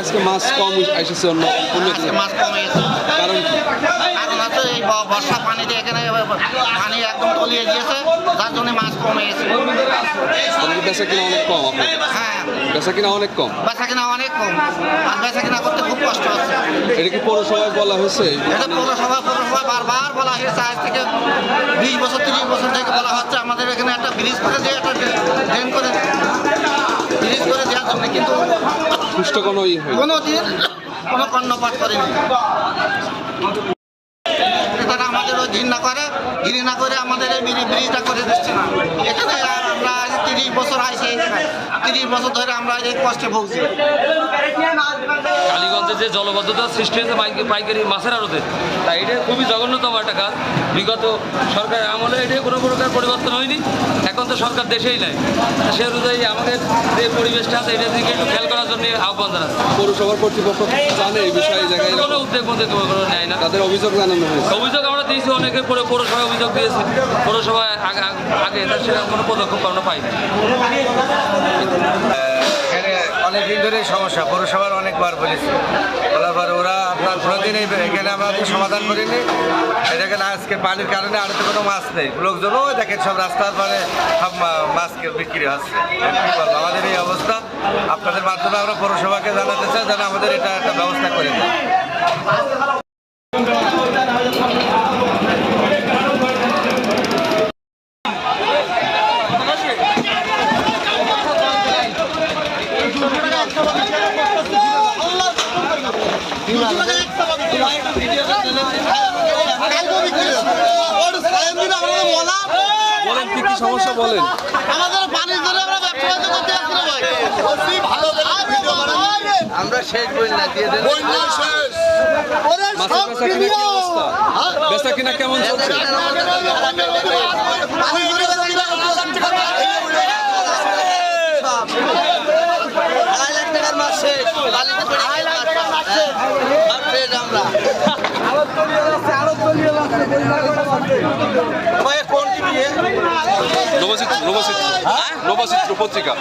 আজকে মাছ কম এসেছে অন্য মাছ কম এসেছে কারণ কি? কারণ হচ্ছে এই বর্ষা পানিতে এখানে পানি একদম তলিয়ে গিয়েছে, যার জন্য মাছ কমে গেছে। বেচা কিনা অনেক কম আপনার? হ্যাঁ, বেচা কিনা অনেক কম। বেচা কিনা অনেক কম, আর বেচা কিনা করতে খুব কষ্ট হচ্ছে। এটা কি পৌরসভায় বলা হয়েছে? এটা পৌরসভা বারবার বলা হয়েছে, আজ থেকে 20 বছর 30 বছর থেকে বলা হচ্ছে আমাদের এখানে একটা ব্রিজ করে দিয়ে একটা ড্রেন করে ব্রিজ করে দেওয়ার জন্য, কিন্তু সুষ্ঠু কোনো কোনোদিন কোনো কর্ণপাত করেনি। তারা আমাদের ওই ঘৃণা করে আমাদের এই ব্রিজটা করে দিচ্ছে না। এখানে আমরা 30 বছর আইসি, 30 বছর ধরে আমরা এই কষ্টে ভুগছি। কালীগঞ্জে যে জলবদ্ধতা সৃষ্টি হয়েছে পাইকারি মাছের আড়তে, তাই এটা খুবই জঘন্যতম একটা কাজ। বিগত সরকারের আমলে এটা কোনো প্রকার পরিবর্তন হয়নি, এখন তো সরকার দেশেই নাই। সে অনুযায়ী আমাদের যে পরিবেশটা আছে এটা দিকে একটু খেয়াল করার জন্য আহ্বান জানাচ্ছি। পৌরসভার কর্তৃপক্ষ জানে এই বিষয়ে জায়গায় কোনো উদ্যোগ কোনো নেয় না। তাদের অভিযোগ জানানো হয়েছে? অভিযোগ আমরা দিয়েছি, অনেকের পরে পৌরসভায় অভিযোগ দিয়েছি, পৌরসভায় আগে তার সেরকম কোনো পদক্ষেপ আমরা পাইনি। এখানে অনেকদিন ধরেই সমস্যা, পৌরসভার অনেকবার বলেছি, বলার পরে ওরা আপনার কোনোদিন এখানে আমাদের সমাধান করিনি। এটাকে আজকে পানির কারণে আড়তে কোনো মাছ নেই, লোকজনও দেখেন সব রাস্তার পরে সব মাছ বিক্রি হচ্ছে। কী বলবো, আমাদের এই অবস্থা। আপনাদের মাধ্যমে আমরা পৌরসভাকে জানাতে চাই যেন আমাদের এটা একটা ব্যবস্থা করে দেয়। বলেন কি কি সমস্যা বলেন? আমাদের পানির জন্য আমরা ব্যবসা করতে পারছি না ভাই। আমরা শেষ বন্যা দিয়ে দেন, মাছের বেচা কিনা কি অবস্থা? বেচা কিনা কেমন চলছে? নবচিত্র পত্রিকা।